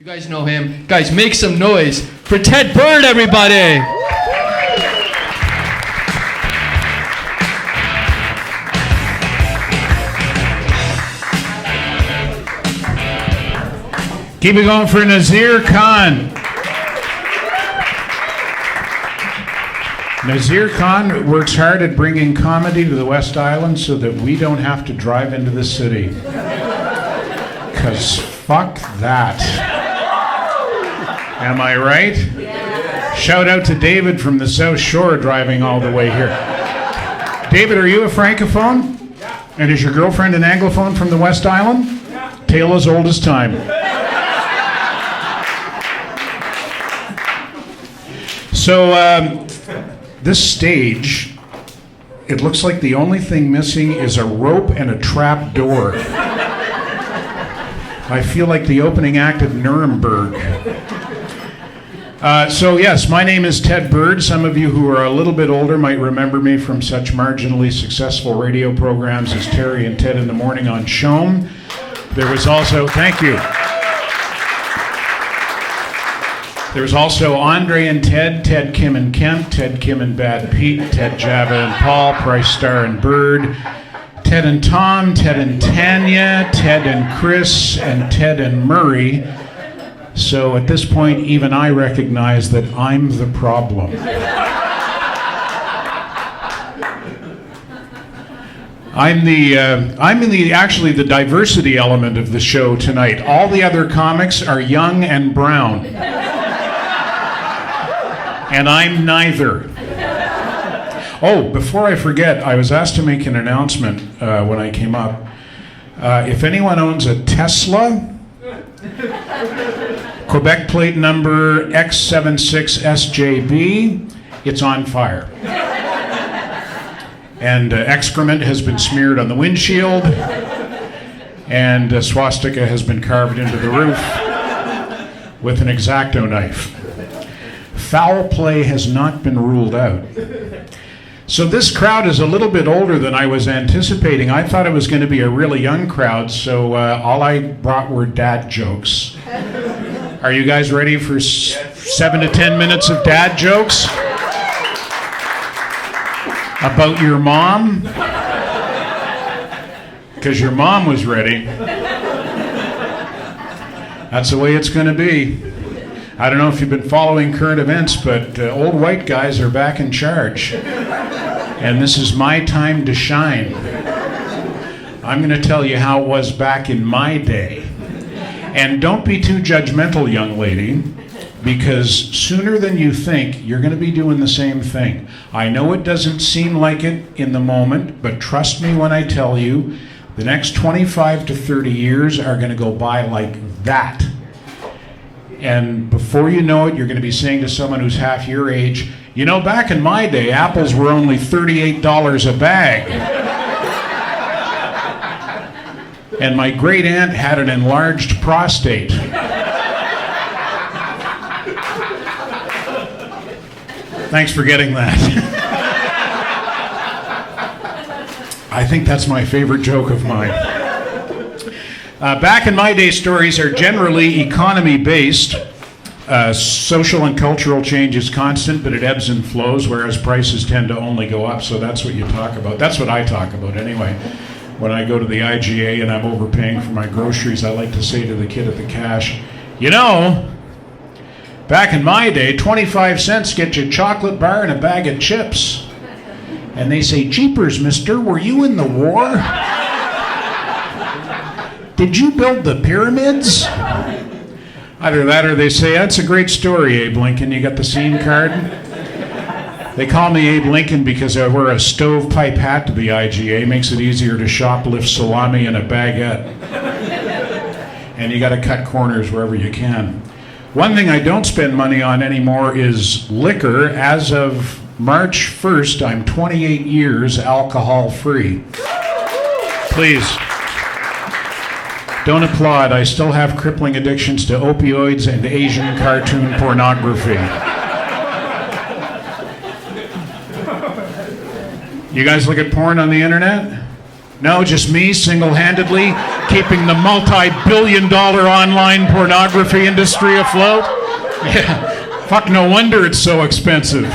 You guys know him. Guys, make some noise for Ted Bird, everybody. Keep it going for Nazir Khan. Nazir Khan works hard at bringing comedy to the West Island so that we don't have to drive into the city. Because fuck that. Am I right? Yeah. Shout out to David from the South Shore driving all the way here. David, are you a Francophone? Yeah. And is your girlfriend an Anglophone from the West Island? Yeah. Tale as old as time. So, this stage, it looks like the only thing missing is a rope and a trap door. I feel like the opening act of Nuremberg. So yes, my name is Ted Bird. Some of you who are a little bit older might remember me from such marginally successful radio programs as Terry and Ted in the Morning on Shome. There was also, thank you. There was also Andre and Ted, Ted, Kim and Kent, Ted, Kim and Bad Pete, Ted, Java and Paul, Price, Star and Bird, Ted and Tom, Ted and Tanya, Ted and Chris, and Ted and Murray. So at this point, even I recognize that I'm the problem. I'm actually the diversity element of the show tonight. All the other comics are young and brown. And I'm neither. Oh, before I forget, I was asked to make an announcement when I came up. If anyone owns a Tesla, Quebec plate number X76SJB, it's on fire. And excrement has been smeared on the windshield, and a swastika has been carved into the roof with an X-Acto knife. Foul play has not been ruled out. So this crowd is a little bit older than I was anticipating. I thought it was going to be a really young crowd, so all I brought were dad jokes. Are you guys ready for 7 to 10 minutes of dad jokes? About your mom? Because your mom was ready. That's the way it's going to be. I don't know if you've been following current events, but old white guys are back in charge. And this is my time to shine. I'm going to tell you how it was back in my day. And don't be too judgmental, young lady, because sooner than you think, you're going to be doing the same thing. I know it doesn't seem like it in the moment, but trust me when I tell you, the next 25 to 30 years are going to go by like that. And before you know it, you're going to be saying to someone who's half your age, you know, back in my day, apples were only $38 a bag. And my great aunt had an enlarged prostate. Thanks for getting that. I think that's my favorite joke of mine. Back in my day, stories are generally economy-based. Social and cultural change is constant, but it ebbs and flows, whereas prices tend to only go up, so that's what you talk about. That's what I talk about anyway. When I go to the IGA and I'm overpaying for my groceries, I like to say to the kid at the cash, you know, back in my day, 25 cents get you a chocolate bar and a bag of chips. And they say, jeepers, mister, were you in the war? Did you build the pyramids? Either that or they say, that's a great story, Abe Lincoln. You got the scene card? They call me Abe Lincoln because I wear a stovepipe hat to the IGA. Makes it easier to shoplift salami and a baguette. And you got to cut corners wherever you can. One thing I don't spend money on anymore is liquor. As of March 1st, I'm 28 years alcohol-free. Please. Don't applaud. I still have crippling addictions to opioids and Asian cartoon pornography. You guys look at porn on the internet? No, just me single-handedly keeping the multi-billion-dollar online pornography industry afloat. Yeah, fuck, no wonder it's so expensive.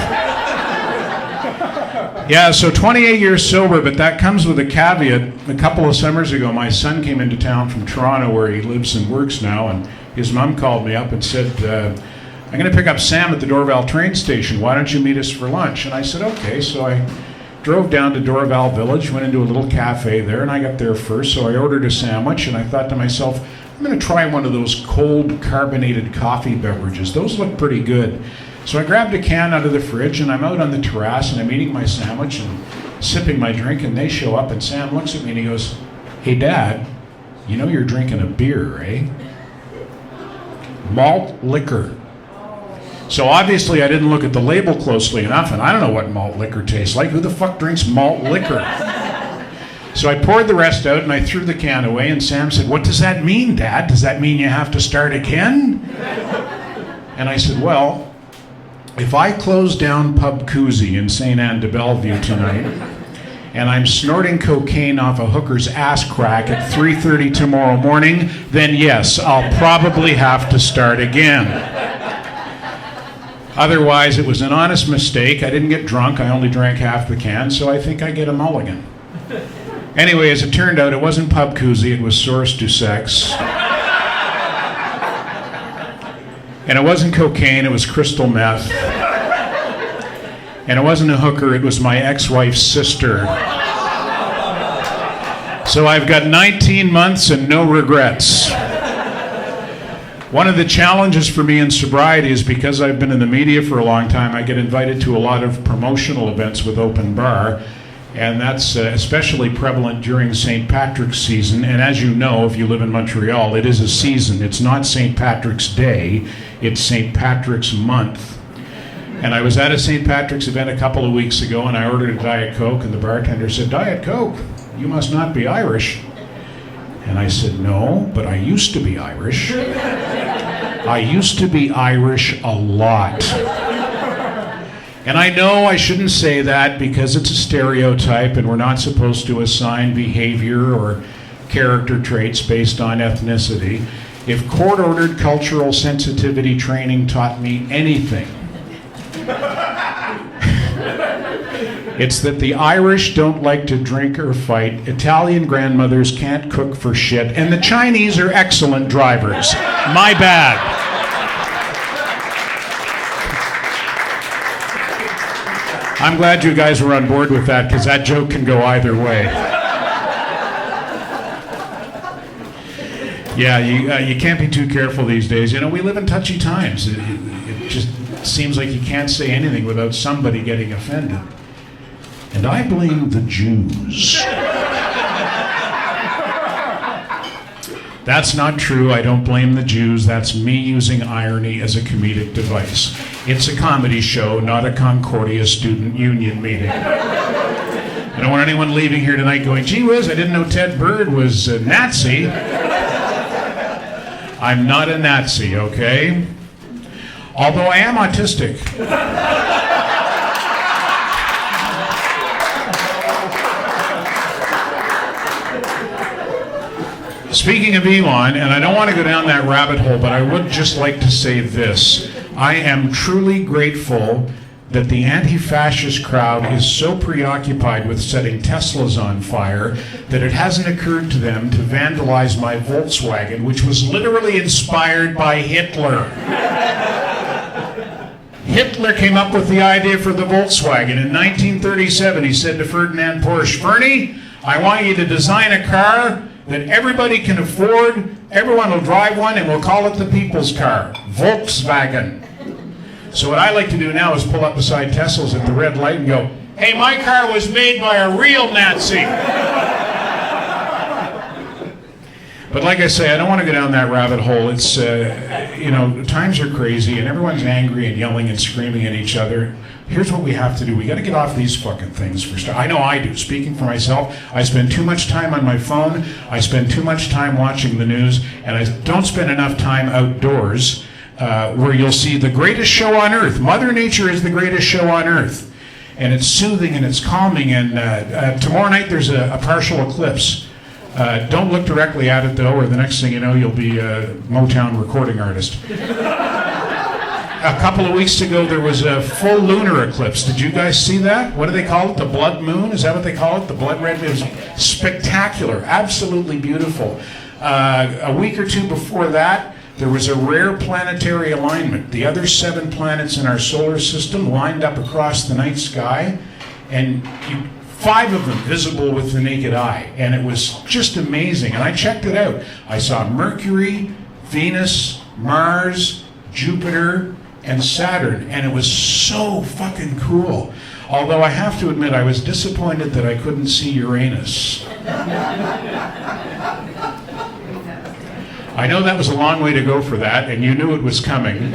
Yeah, so 28 years sober, but that comes with a caveat. A couple of summers ago, my son came into town from Toronto, where he lives and works now, and his mom called me up and said, I'm going to pick up Sam at the Dorval train station. Why don't you meet us for lunch? And I said, okay. So I drove down to Dorval Village, went into a little cafe there, and I got there first, so I ordered a sandwich, and I thought to myself, I'm going to try one of those cold carbonated coffee beverages. Those look pretty good. So I grabbed a can out of the fridge, and I'm out on the terrace, and I'm eating my sandwich and sipping my drink, and they show up, and Sam looks at me and he goes, hey, Dad, you know you're drinking a beer, eh? Malt liquor. So obviously I didn't look at the label closely enough, and I don't know what malt liquor tastes like. Who the fuck drinks malt liquor? So I poured the rest out, and I threw the can away, and Sam said, what does that mean, Dad? Does that mean you have to start again? And I said, well, if I close down Pub Koozie in St. Anne de Bellevue tonight, and I'm snorting cocaine off a hooker's ass crack at 3:30 tomorrow morning, then yes, I'll probably have to start again. Otherwise, it was an honest mistake. I didn't get drunk. I only drank half the can, so I think I get a mulligan. Anyway, as it turned out, it wasn't Pub Koozie, it was Source du Sex. And it wasn't cocaine, it was crystal meth. And it wasn't a hooker, it was my ex-wife's sister. So I've got 19 months and no regrets. One of the challenges for me in sobriety is because I've been in the media for a long time, I get invited to a lot of promotional events with Open Bar. And that's especially prevalent during St. Patrick's season. And as you know, if you live in Montreal, it is a season. It's not St. Patrick's Day, it's St. Patrick's Month. And I was at a St. Patrick's event a couple of weeks ago, and I ordered a Diet Coke, and the bartender said, Diet Coke, you must not be Irish. And I said, no, but I used to be Irish. I used to be Irish a lot. And I know I shouldn't say that because it's a stereotype and we're not supposed to assign behavior or character traits based on ethnicity. If court-ordered cultural sensitivity training taught me anything, it's that the Irish don't like to drink or fight, Italian grandmothers can't cook for shit, and the Chinese are excellent drivers. My bad. I'm glad you guys were on board with that, because that joke can go either way. Yeah, you can't be too careful these days. You know, we live in touchy times. It just seems like you can't say anything without somebody getting offended. And I blame the Jews. That's not true. I don't blame the Jews. That's me using irony as a comedic device. It's a comedy show, not a Concordia student union meeting. I don't want anyone leaving here tonight going, gee whiz, I didn't know Ted Bird was a Nazi. I'm not a Nazi, okay? Although I am autistic. Speaking of Elon, and I don't want to go down that rabbit hole, but I would just like to say this. I am truly grateful that the anti-fascist crowd is so preoccupied with setting Teslas on fire that it hasn't occurred to them to vandalize my Volkswagen, which was literally inspired by Hitler. Hitler came up with the idea for the Volkswagen. In 1937, he said to Ferdinand Porsche, Fernie, I want you to design a car that everybody can afford, everyone will drive one, and we'll call it the people's car, Volkswagen. So what I like to do now is pull up beside Teslas at the red light and go, hey, my car was made by a real Nazi. But like I say, I don't want to go down that rabbit hole. It's, times are crazy and everyone's angry and yelling and screaming at each other. Here's what we have to do. We got to get off these fucking things for start. I know I do. Speaking for myself, I spend too much time on my phone. I spend too much time watching the news, and I don't spend enough time outdoors where you'll see the greatest show on earth. Mother Nature is the greatest show on earth. and it's soothing and it's calming. And tomorrow night there's a partial eclipse. Don't look directly at it though, or the next thing you know you'll be a Motown recording artist. A couple of weeks ago there was a full lunar eclipse. Did you guys see that? What do they call it? The blood moon? Is that what they call it? The blood red moon? It was spectacular, absolutely beautiful. A week or two before that, there was a rare planetary alignment. The other 7 planets in our solar system lined up across the night sky, and 5 of them visible with the naked eye. And it was just amazing. And I checked it out. I saw Mercury, Venus, Mars, Jupiter, and Saturn, and it was so fucking cool. Although I have to admit, I was disappointed that I couldn't see Uranus. I know that was a long way to go for that, and you knew it was coming.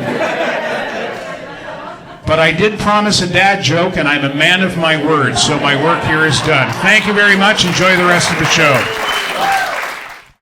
But I did promise a dad joke, and I'm a man of my word, so my work here is done. Thank you very much. Enjoy the rest of the show.